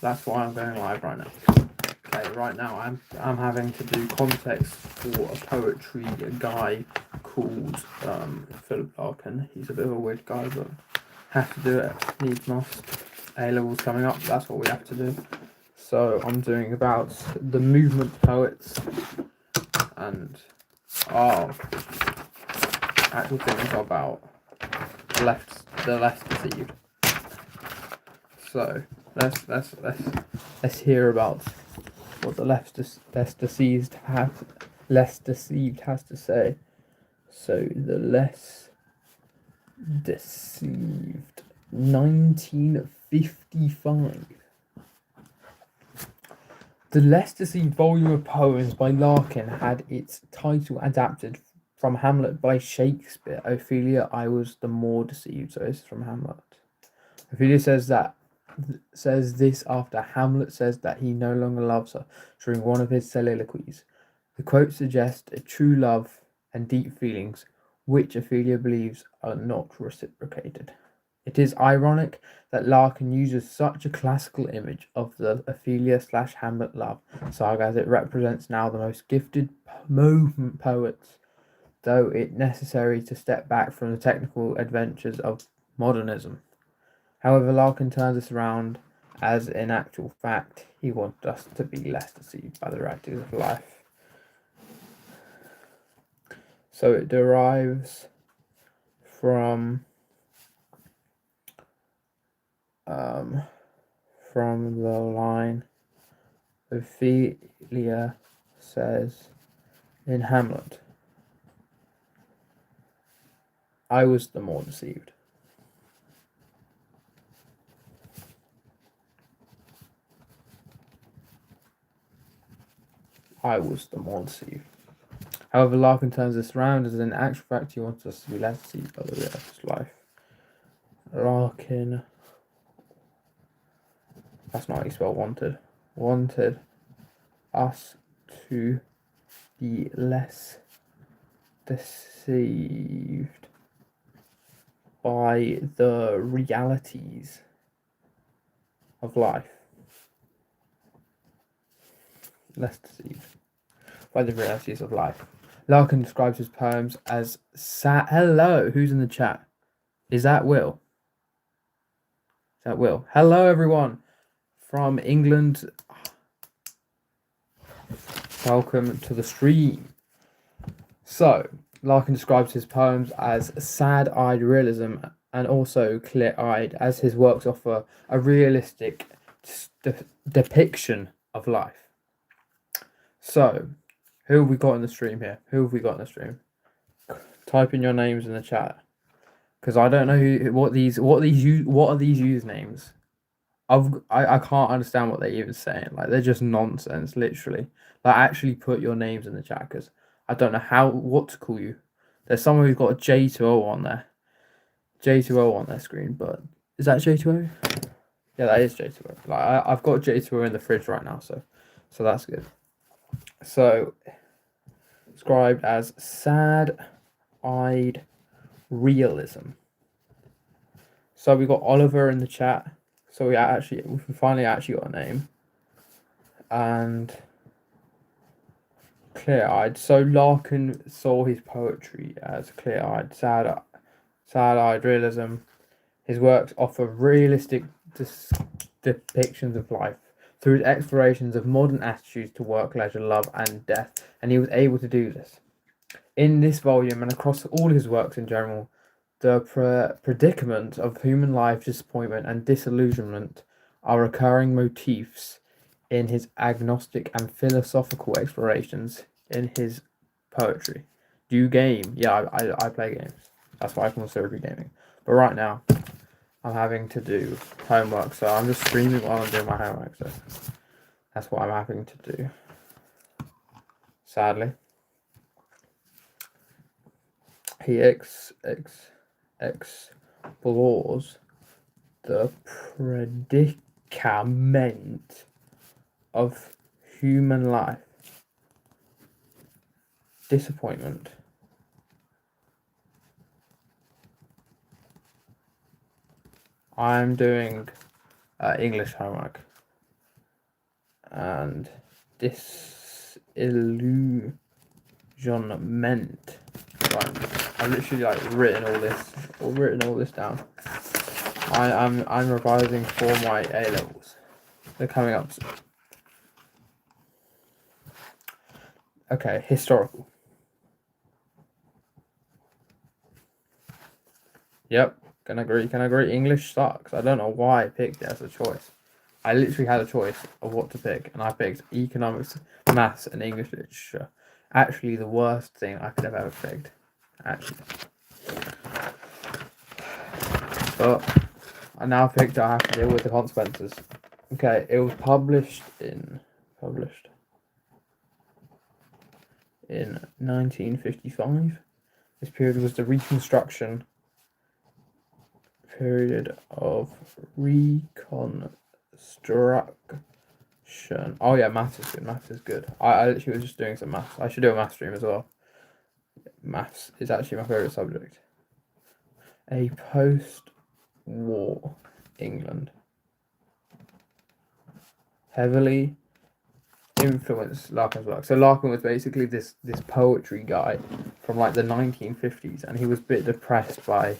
That's why I'm going live right now. Okay, right now I'm having to do context for a poetry guy called Philip Larkin. He's a bit of a weird guy, but have to do it. Needs must. A levels coming up. That's what we have to do. So I'm doing about the movement poets and actual things about the less deceived. So let's hear about what the less deceived has to say. So the less deceived, 1955. The Less Deceived volume of poems by Larkin had its title adapted from Hamlet by Shakespeare. Ophelia, I was the more deceived. So this is from Hamlet. Ophelia says this after Hamlet says that he no longer loves her during one of his soliloquies. The quote suggests a true love and deep feelings, which Ophelia believes are not reciprocated. It is ironic that Larkin uses such a classical image of the Ophelia/Hamlet love saga as it represents now the most gifted movement poets, though it necessary to step back from the technical adventures of modernism. However, Larkin turns this around as in actual fact he wants us to be less deceived by the realities of life. So it derives from the line Ophelia says in Hamlet, I was the more deceived. I was the more deceived. However, Larkin turns this around as in actual fact he wants us to be less deceived by the realities of life. Larkin, that's not how you spell wanted. Wanted us to be less deceived by the realities of life. Less deceived by the realities of life. Larkin describes his poems as sad. Hello, who's in the chat? Is that Will? Is that Will? Hello, everyone from England. Welcome to the stream. So, Larkin describes his poems as sad-eyed realism and also clear-eyed, as his works offer a realistic depiction of life. So, who have we got in the stream here? Type in your names in the chat, because I don't know what are these usernames. I can't understand what they're even saying. Like, they're just nonsense, literally. Like, actually put your names in the chat, because I don't know what to call you. There's someone who's got a J2O on there. J2O on their screen, but is that J2O? Yeah, that is J2O. Like, I've got J2O in the fridge right now, so that's good. So, described as sad-eyed realism. So we got Oliver in the chat. So we finally actually got a name. And clear-eyed. So Larkin saw his poetry as clear-eyed, sad-eyed realism. His works offer realistic depictions of life through his explorations of modern attitudes to work, leisure, love, and death, and he was able to do this. In this volume and across all his works in general, the predicament of human life, disappointment, and disillusionment are recurring motifs in his agnostic and philosophical explorations in his poetry. Do you game? Yeah, I play games. That's why I call SIRUPYGAMING. But right now, I'm having to do homework, so I'm just streaming while I'm doing my homework. So that's what I'm having to do. Sadly, he explores the predicament of human life, disappointment, I'm doing English homework. and disillusionment. Right, I've literally like written all this down. I'm revising for my A levels. They're coming up soon. Okay, historical. Yep, can agree. English sucks. I don't know why I picked it as a choice. I literally had a choice of what to pick, and I picked economics, maths, and English literature. Actually, the worst thing I could have ever picked. Actually. But I now picked I have to deal with the consequences. Okay, it was published in 1955. This period was the Reconstruction period of Reconstruction. Oh yeah, maths is good. I literally was just doing some maths. I should do a maths stream as well. Maths is actually my favourite subject. A post-war England. Heavily influenced Larkin's work. So Larkin was basically this poetry guy from like the 1950s, and he was a bit depressed by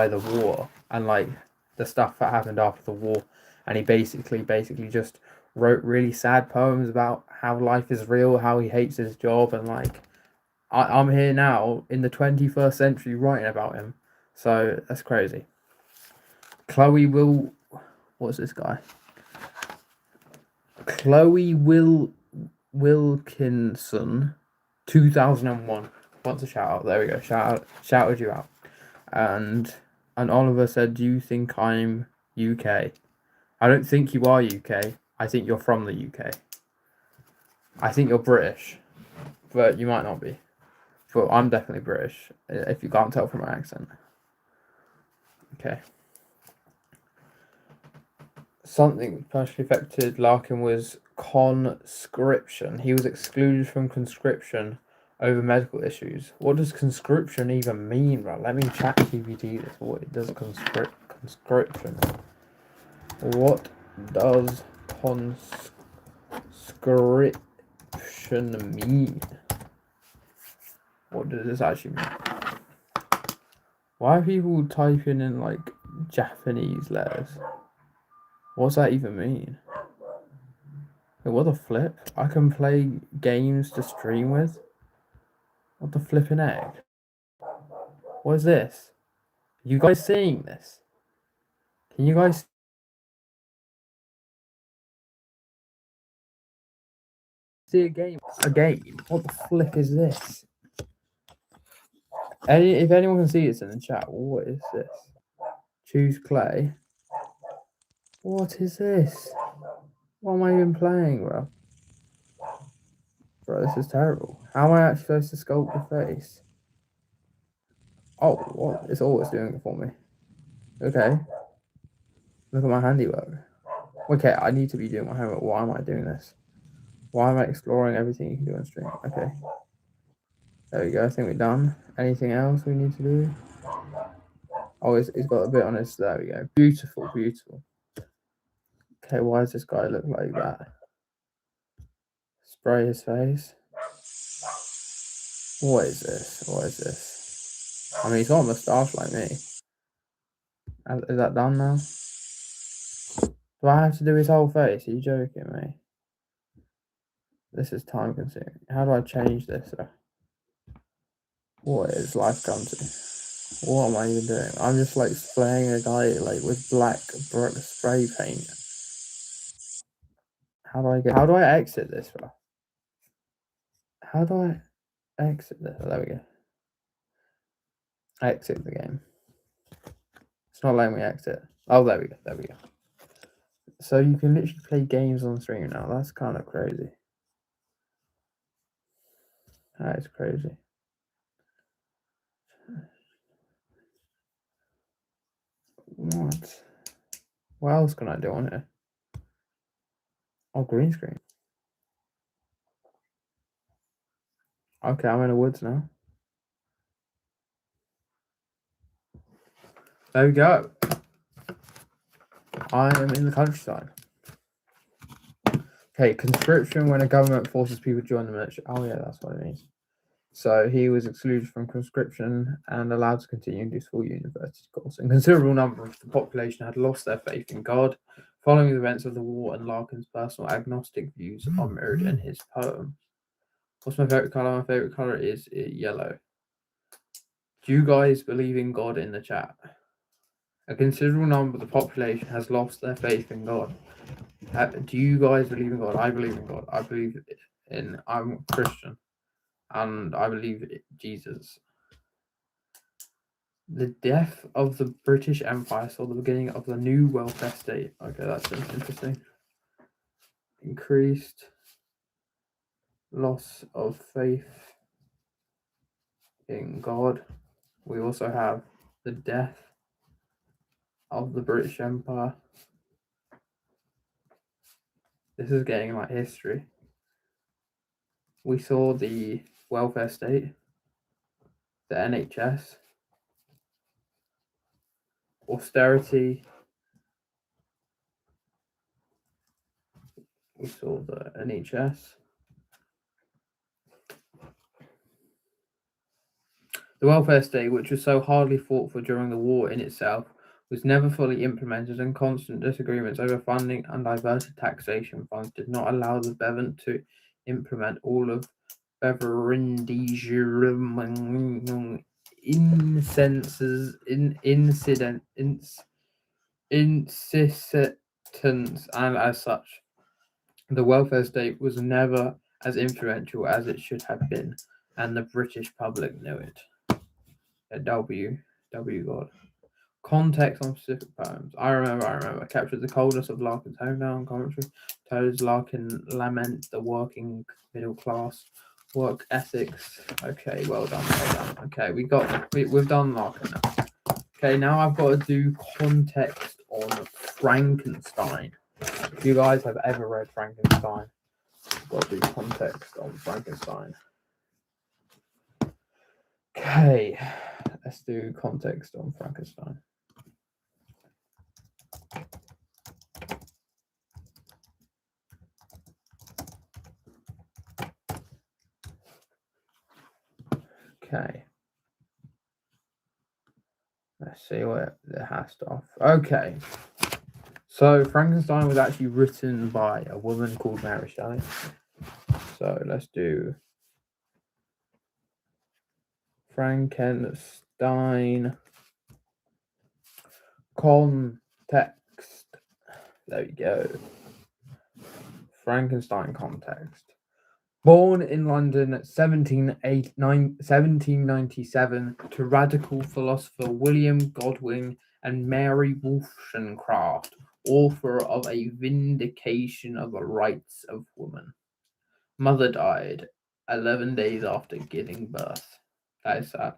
the war and like the stuff that happened after the war, and he basically just wrote really sad poems about how life is real, how he hates his job, and like I'm here now in the 21st century writing about him. So that's crazy. What's this guy? Chloe Wilkinson, 2001. Wants a shout out. There we go. Shouted you out. And Oliver said, "Do you think I'm UK?" I don't think you are UK. I think you're from the UK. I think you're British, but you might not be. But I'm definitely British, if you can't tell from my accent. Okay. Something that partially affected Larkin was conscription. He was excluded from conscription over medical issues. What does conscription even mean, bro? Let me chat GPT this. What does conscription? What does conscription mean? What does this actually mean? Why are people typing in like Japanese letters? What's that even mean? Wait, what the flip? I can play games to stream with? What the flipping egg? What is this? You guys seeing this? Can you guys see a game? A game? What the flip is this? If anyone can see this in the chat, what is this? Choose play. What is this? What am I even playing, bro? Bro, this is terrible. How am I actually supposed to sculpt the face? Oh, what? It's always doing it for me. Okay. Look at my handiwork. Okay, I need to be doing my homework. Why am I doing this? Why am I exploring everything you can do on stream? Okay. There we go. I think we're done. Anything else we need to do? Oh, it's got a bit on his. There we go. Beautiful, beautiful. Okay, why does this guy look like that? Spray his face. What is this? What is this? I mean, he's got a moustache like me. Is that done now? Do I have to do his whole face? Are you joking me? This is time consuming. How do I change this? What is life come to? What am I even doing? I'm just like spraying a guy like with black spray paint. How do I exit this, bro? How do I exit this? Oh, there we go. Exit the game. It's not letting me exit. Oh, there we go. There we go. So you can literally play games on stream now. That's kind of crazy. That is crazy. What else can I do on here? Oh, green screen. Okay, I'm in the woods now. There we go. I am in the countryside. Okay, conscription, when a government forces people to join the military. Oh yeah, that's what it means. So he was excluded from conscription and allowed to continue his full university course. A considerable number of the population had lost their faith in God following the events of the war, and Larkin's personal agnostic views are mirrored in his poem. What's my favorite color? My favorite color is yellow. Do you guys believe in God in the chat? A considerable number of the population has lost their faith in God. Do you guys believe in God? I believe in God. I'm Christian, and I believe in Jesus. The death of the British Empire saw the beginning of the new welfare state. Okay, that's interesting. Increased loss of faith in God. We also have the death of the British Empire. This is getting like history. We saw the welfare state, the NHS, austerity. We saw the NHS. The welfare state, which was so hardly fought for during the war in itself, was never fully implemented, and constant disagreements over funding and diverted taxation funds did not allow the Bevant to implement all of Beverindi's insistence, and as such, the welfare state was never as influential as it should have been, and the British public knew it. W God. Context on specific poems. I remember. Captured the coldness of Larkin's hometown commentary. Toads Larkin lament the working middle class. Work ethics. Okay, well done. Okay, we've done Larkin now. Okay, now I've got to do context on Frankenstein. If you guys have ever read Frankenstein, I've got to do context on Frankenstein. Okay, let's do context on Frankenstein. Okay. Let's see what it has to offer. Okay. So Frankenstein was actually written by a woman called Mary Shelley. So let's do Frankenstein context. There we go. Frankenstein context. Born in London 1797 to radical philosopher William Godwin and Mary Wollstonecraft, author of A Vindication of the Rights of Woman. Mother died 11 days after giving birth. That is sad.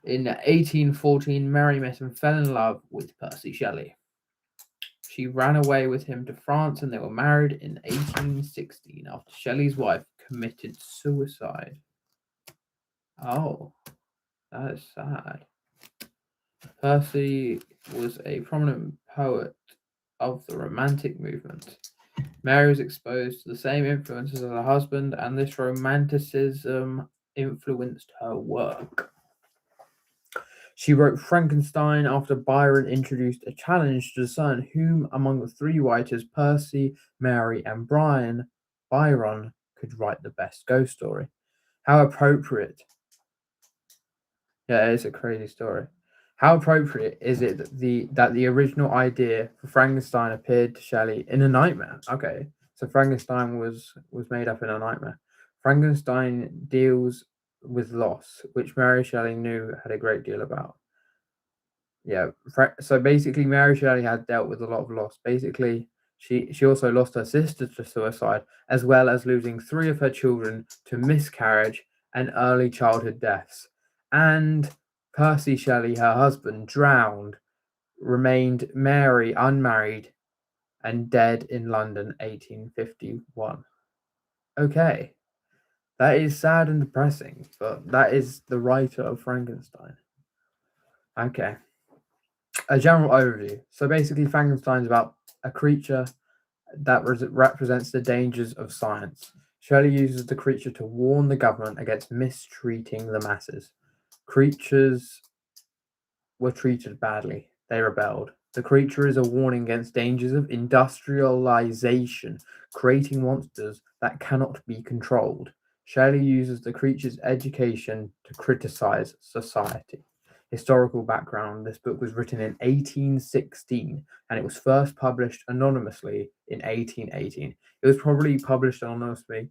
In 1814, Mary met and fell in love with Percy Shelley. She ran away with him to France, and they were married in 1816 after Shelley's wife committed suicide. Oh, that is sad. Percy was a prominent poet of the Romantic movement. Mary was exposed to the same influences as her husband, and this romanticism influenced her work. She wrote Frankenstein after Byron introduced a challenge to discern whom among the three writers, Percy, Mary, and Byron, could write the best ghost story. How appropriate. Yeah, it's a crazy story. How appropriate is it that the original idea for Frankenstein appeared to Shelley in a nightmare? Okay, so Frankenstein was made up in a nightmare. Frankenstein deals with loss, which Mary Shelley knew had a great deal about. Yeah, so basically, Mary Shelley had dealt with a lot of loss. Basically, she also lost her sister to suicide, as well as losing 3 of her children to miscarriage and early childhood deaths. And Percy Shelley, her husband, drowned, remained Mary unmarried and dead in London, 1851. Okay, that is sad and depressing, but that is the writer of Frankenstein. Okay. A general overview. So basically, Frankenstein's about a creature that represents the dangers of science. Shelley uses the creature to warn the government against mistreating the masses. Creatures were treated badly. They rebelled. The creature is a warning against dangers of industrialization, creating monsters that cannot be controlled. Shelley uses the creature's education to criticize society. Historical background: this book was written in 1816 and it was first published anonymously in 1818. It was probably published anonymously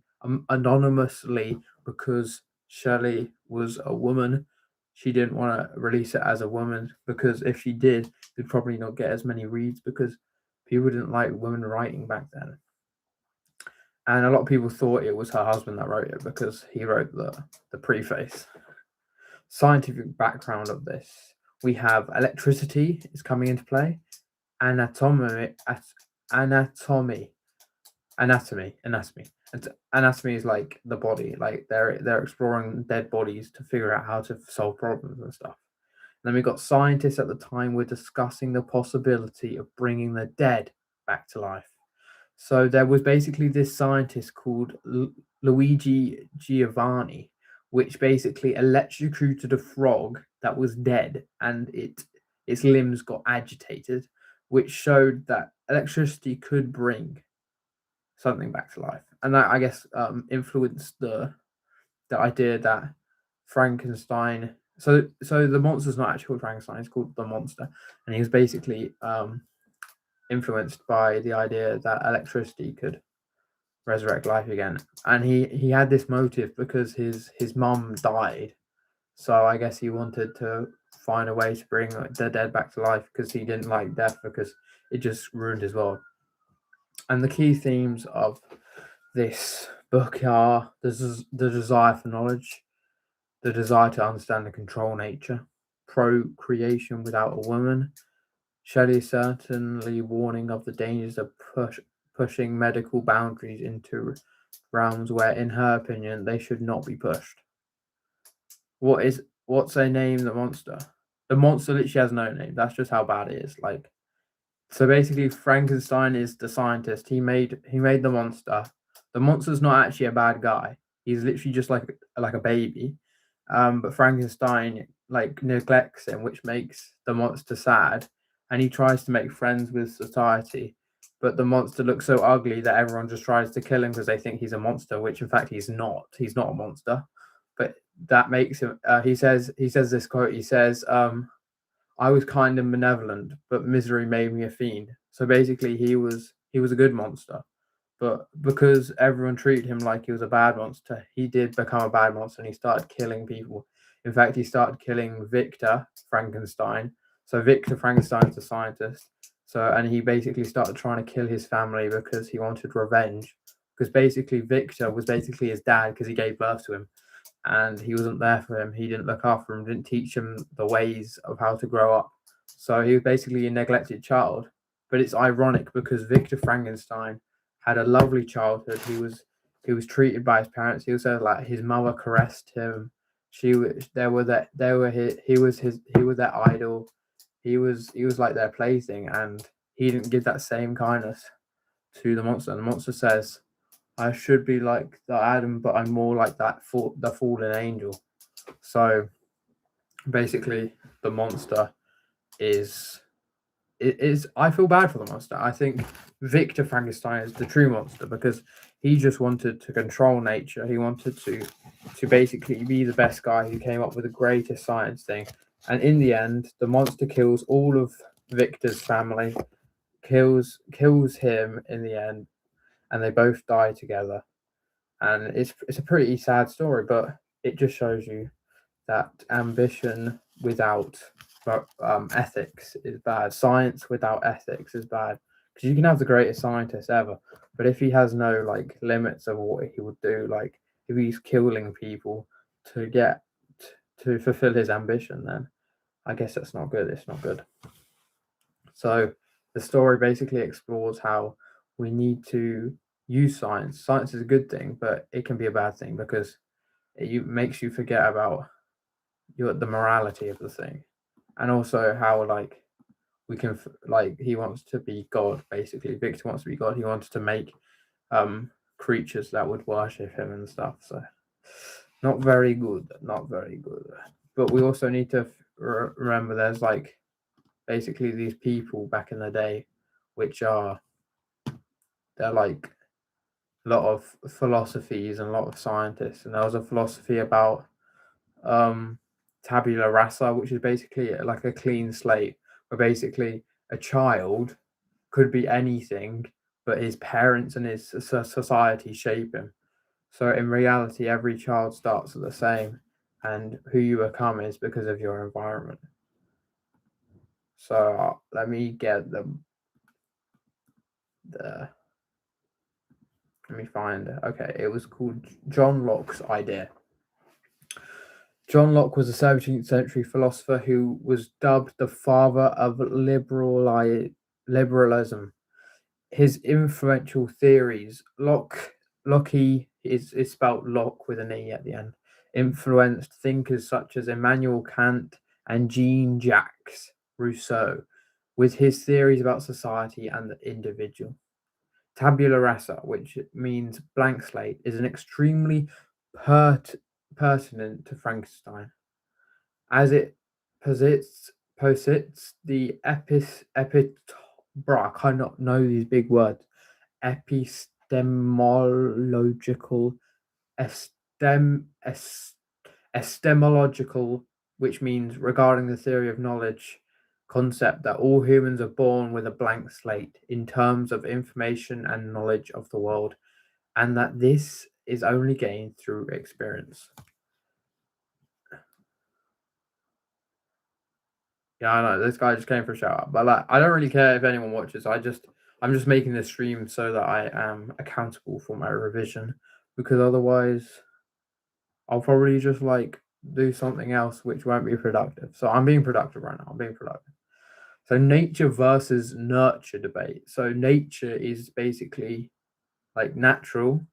because Shelley was a woman. She didn't want to release it as a woman because if she did, it'd probably not get as many reads because people didn't like women writing back then. And a lot of people thought it was her husband that wrote it because he wrote the preface. Scientific background of this: we have electricity is coming into play, anatomy, anatomy, anatomy. And anatomy is like the body, like they're exploring dead bodies to figure out how to solve problems and stuff. Then we got scientists at the time were discussing the possibility of bringing the dead back to life. So there was basically this scientist called Luigi Giovanni, which basically electrocuted a frog that was dead and its limbs got agitated, which showed that electricity could bring something back to life. And that, I guess, influenced the idea that Frankenstein. So the monster's not actually called Frankenstein; it's called the monster, and he was basically influenced by the idea that electricity could resurrect life again. And he had this motive because his mum died, so I guess he wanted to find a way to bring the dead back to life because he didn't like death because it just ruined his world. And the key themes of this book are the desire for knowledge, the desire to understand and control nature, procreation without a woman. Shelley is certainly warning of the dangers of pushing medical boundaries into realms where, in her opinion, they should not be pushed. What's their name? The monster. The monster literally has no name. That's just how bad it is. Like, so basically, Frankenstein is the scientist. He made the monster. The monster's not actually a bad guy. He's literally just like a baby. But Frankenstein like neglects him, which makes the monster sad. And he tries to make friends with society, but the monster looks so ugly that everyone just tries to kill him because they think he's a monster, which in fact he's not. He's not a monster, but that makes him. He says this quote. He says, I was kind and benevolent, but misery made me a fiend. So basically, he was a good monster, but because everyone treated him like he was a bad monster, he did become a bad monster, and he started killing people. In fact, he started killing Victor Frankenstein. So Victor Frankenstein's the scientist. So and he basically started trying to kill his family because he wanted revenge. Because basically Victor was basically his dad because he gave birth to him and he wasn't there for him. He didn't look after him, didn't teach him the ways of how to grow up. So he was basically a neglected child. But it's ironic because Victor Frankenstein had a lovely childhood. He was treated by his parents. He also like his mother caressed him. She was there were that they were his, he was their idol. He was like their plaything, and he didn't give that same kindness to the monster. And the monster says, I should be like the Adam, but I'm more like the fallen angel. So basically, the monster is it is. I feel bad for the monster. I think Victor Frankenstein is the true monster because he just wanted to control nature. He wanted to basically be the best guy who came up with the greatest science thing. And in the end, the monster kills all of Victor's family, kills him in the end, and they both die together. And it's a pretty sad story, but it just shows you that ambition without ethics is bad. Science without ethics is bad because you can have the greatest scientist ever, but if he has no like limits of what he would do, like if he's killing people to get to fulfill his ambition, then I guess that's not good. It's not good. So the story basically explores how we need to use science. Science is a good thing, but it can be a bad thing because makes you forget about the morality of the thing, and also how like we can like he wants to be God basically. Victor wants to be God. He wants to make creatures that would worship him and stuff. So not very good, not very good. But we also need to remember there's like basically these people back in the day, which are they're like a lot of philosophies and a lot of scientists, and there was a philosophy about um tabula rasa, which is basically like a clean slate, where basically a child could be anything, but his parents and his society shape him. So in reality, every child starts the same, and who you become is because of your environment. So let me get the let me find it. Okay, it was called John Locke's idea. John Locke was a 17th century philosopher who was dubbed the father of liberalism. His influential theories, Locke is spelt Locke with an E at the end, influenced thinkers such as Immanuel Kant and Jean-Jacques Rousseau with his theories about society and the individual. Tabula rasa, which means blank slate, is an extremely pertinent to Frankenstein, as it posits the I cannot know these big words, epistemological, estemological, which means regarding the theory of knowledge concept that all humans are born with a blank slate in terms of information and knowledge of the world, and that this is only gained through experience. Yeah, I know this guy just came for a shout out, but like, I don't really care if anyone watches. I'm just making this stream so that I am accountable for my revision, because otherwise, I'll probably just like do something else which won't be productive. So I'm being productive right now. I'm being productive. So nature versus nurture debate. So nature is basically like natural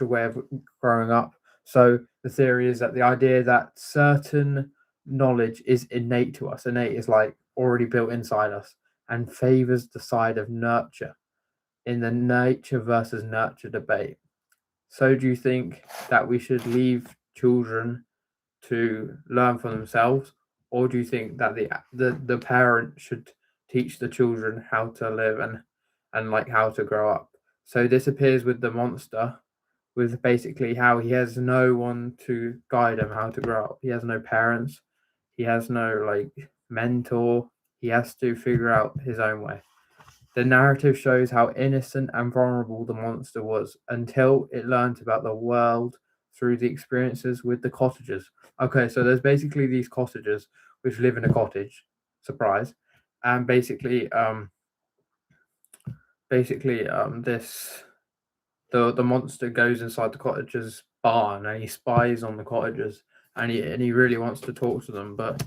way of growing up. So the theory is that the idea that certain knowledge is innate to us, innate is like already built inside us, and favors the side of nurture in the nature versus nurture debate. So do you think that we should leave children to learn for themselves, or do you think that the parent should teach the children how to live and like how to grow up? So this appears with the monster, with basically how he has no one to guide him how to grow up. He has no parents, he has no like mentor. He has to figure out his own way. The narrative shows how innocent and vulnerable the monster was until it learned about the world through the experiences with the cottagers. Okay, so there's basically these cottagers which live in a cottage. Surprise. And this the monster goes inside the cottagers' barn and he spies on the cottagers, and he really wants to talk to them, but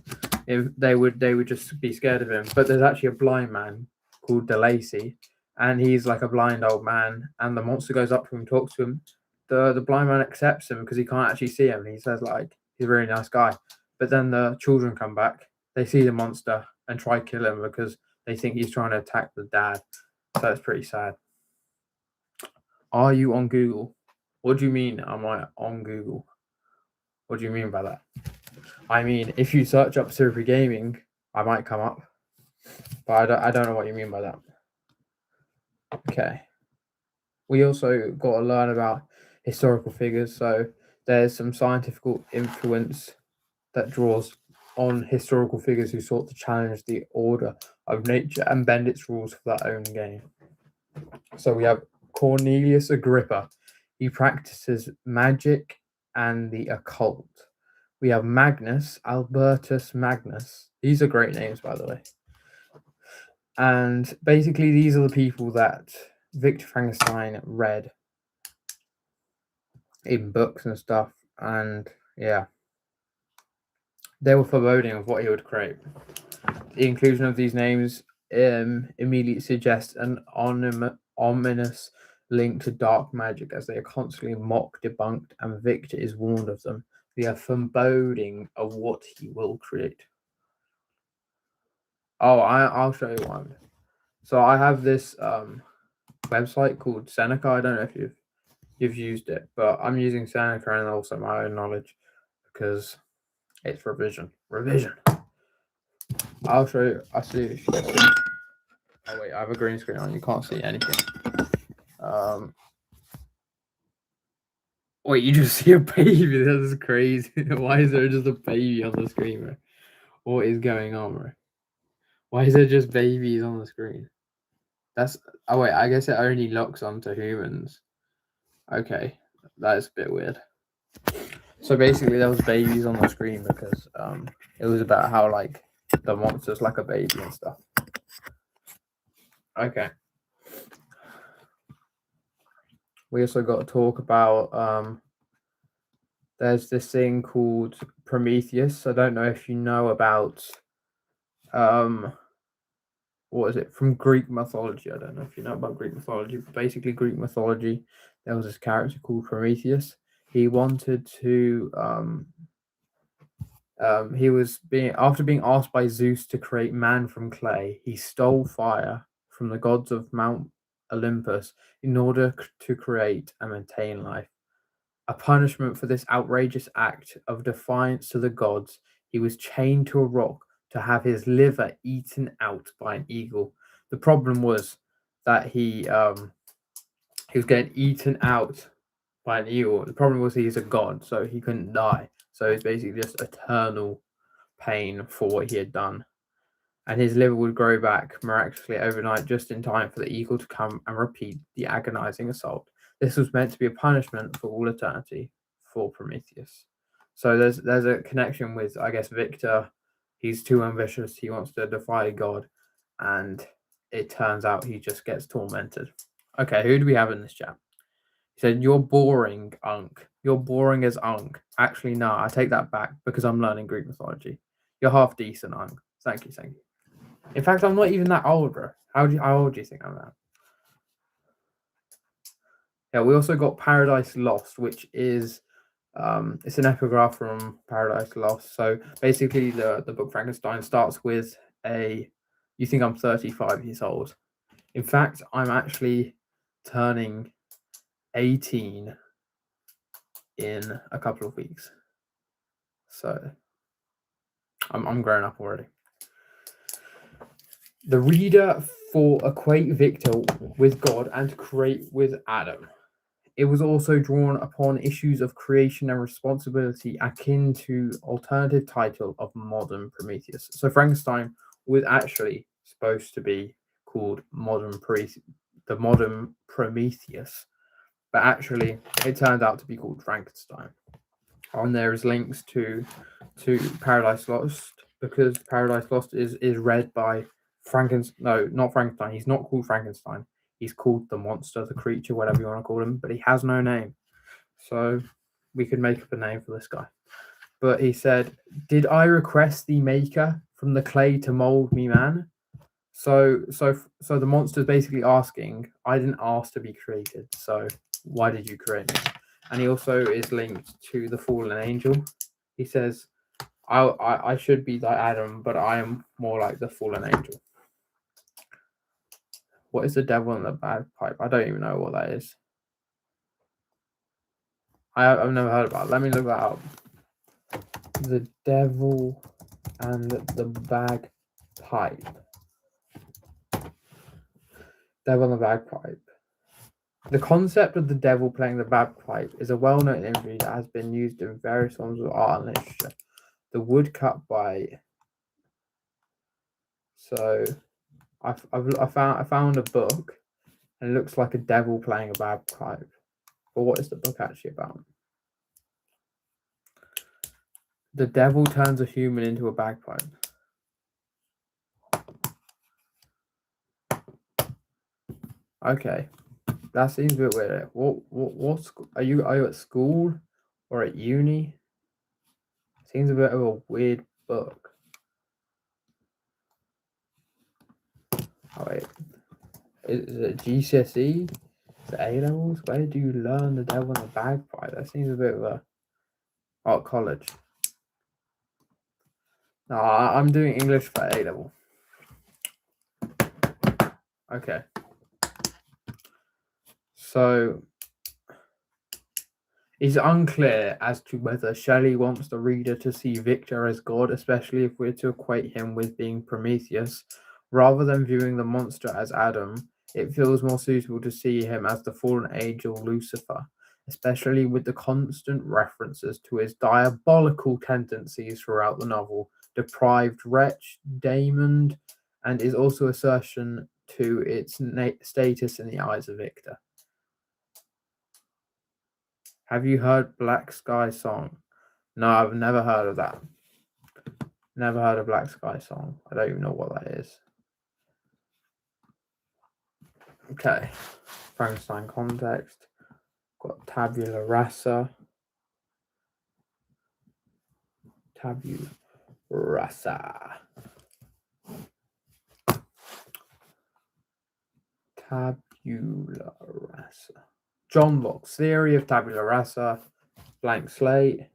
if they would just be scared of him. But there's actually a blind man called DeLacy, and he's like a blind old man, and the monster goes up to him, talks to him. The blind man accepts him because he can't actually see him, and he says like he's a really nice guy. But then the children come back, they see the monster and try to kill him because they think he's trying to attack the dad. So it's pretty sad. Are you on Google? What do you mean, am I on Google? What do you mean by that? I mean, if you search up SIRUPYGAMING, I might come up. But I don't know what you mean by that. Okay. We also got to learn about historical figures. So there's some scientific influence that draws on historical figures who sought to challenge the order of nature and bend its rules for their own gain. So we have Cornelius Agrippa. He practices magic and the occult. We have Magnus, Albertus Magnus. These are great names, by the way. And basically, these are the people that Victor Frankenstein read in books and stuff. And yeah, they were foreboding of what he would create. The inclusion of these names immediately suggests an ominous link to dark magic, as they are constantly mocked, debunked, and Victor is warned of them. We are foreboding of what he will create. Oh, I'll show you one. So I have this website called Seneca. I don't know if you've used it, but I'm using Seneca and also my own knowledge because it's revision. Revision. I'll show you. I'll see if you can see. Oh wait, I have a green screen on. You can't see anything. Wait, you just see a baby? This is crazy. Why is there just a baby on the screen, bro? What is going on, bro? Why is there just babies on the screen? That's oh wait, I guess it only locks onto humans. Okay, that is a bit weird. So basically, there was babies on the screen because it was about how like the monster's like a baby and stuff. Okay. We also got to talk about there's this thing called Prometheus. I don't know if you know about what is it from Greek mythology? I don't know if you know about Greek mythology, but basically Greek mythology, there was this character called Prometheus. He wanted to he was being after being asked by Zeus to create man from clay, he stole fire from the gods of Mount Olympus in order to create and maintain life. A punishment for this outrageous act of defiance to the gods, he was chained to a rock to have his liver eaten out by an eagle. The problem was that he was getting eaten out by an eagle. The problem was he's a god, so he couldn't die. So it's basically just eternal pain for what he had done. And his liver would grow back miraculously overnight, just in time for the eagle to come and repeat the agonizing assault. This was meant to be a punishment for all eternity for Prometheus. So there's a connection with, I guess, Victor. He's too ambitious. He wants to defy God, and it turns out he just gets tormented. Okay, who do we have in this chat? He said, "You're boring, Unk. You're boring as Unk." Actually, no, I take that back because I'm learning Greek mythology. You're half decent, Unk. Thank you, thank you. In fact, I'm not even that old, bro. How old do you think I'm at? Yeah, we also got Paradise Lost, which is it's an epigraph from Paradise Lost. So basically, the book Frankenstein starts with you think I'm 35 years old. In fact, I'm actually turning 18 in a couple of weeks. So I'm grown up already. The reader for equate Victor with God and to create with Adam. It was also drawn upon issues of creation and responsibility akin to alternative title of modern Prometheus. So Frankenstein was actually supposed to be called the modern Prometheus, but actually it turned out to be called Frankenstein. And there is links to Paradise Lost because Paradise Lost is read by Frankenstein. No, not Frankenstein. He's not called Frankenstein. He's called the monster, the creature, whatever you want to call him, but he has no name. So we could make up a name for this guy. But he said, "Did I request the maker from the clay to mold me, man?" So the monster's basically asking, "I didn't ask to be created, so why did you create me?" And he also is linked to the fallen angel. He says, I should be like Adam, but I am more like the fallen angel." What is the devil in the bagpipe? I don't even know what that is. I've never heard about it. Let me look that up. The devil and the bagpipe. Devil and the bagpipe. The concept of the devil playing the bagpipe is a well-known imagery that has been used in various forms of art and literature. The woodcut by. So, I found a book, and it looks like a devil playing a bagpipe. But what is the book actually about? The devil turns a human into a bagpipe. Okay, that seems a bit weird. What's are you at school or at uni? Seems a bit of a weird book. Oh wait, is it GCSE? Is it A levels? Where do you learn the devil and the bagpipe? That seems a bit of a art college. No, I'm doing English for A level. Okay. So it's unclear as to whether Shelley wants the reader to see Victor as God, especially if we're to equate him with being Prometheus. Rather than viewing the monster as Adam, it feels more suitable to see him as the fallen angel Lucifer, especially with the constant references to his diabolical tendencies throughout the novel. Deprived wretch, Damon, and is also assertion to its status in the eyes of Victor. Have you heard Black Sky Song? No, I've never heard of that. Never heard of Black Sky Song. I don't even know what that is. Okay. Frankenstein context. Got tabula rasa. Tabula rasa. Tabula rasa. John Locke's theory of tabula rasa. Blank slate.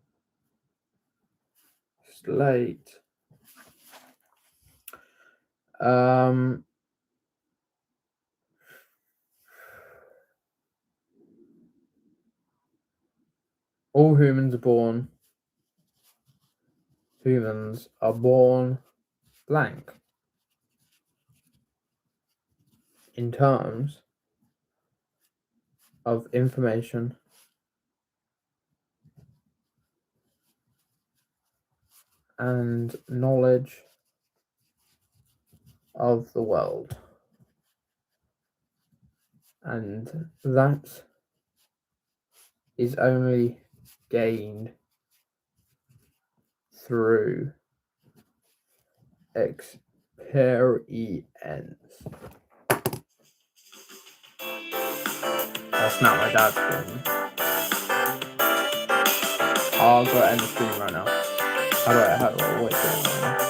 Slate. All humans are born blank in terms of information and knowledge of the world, and that is only gained through experience. That's not my dad's phone. I'll go end the stream right now. How do I wait for it?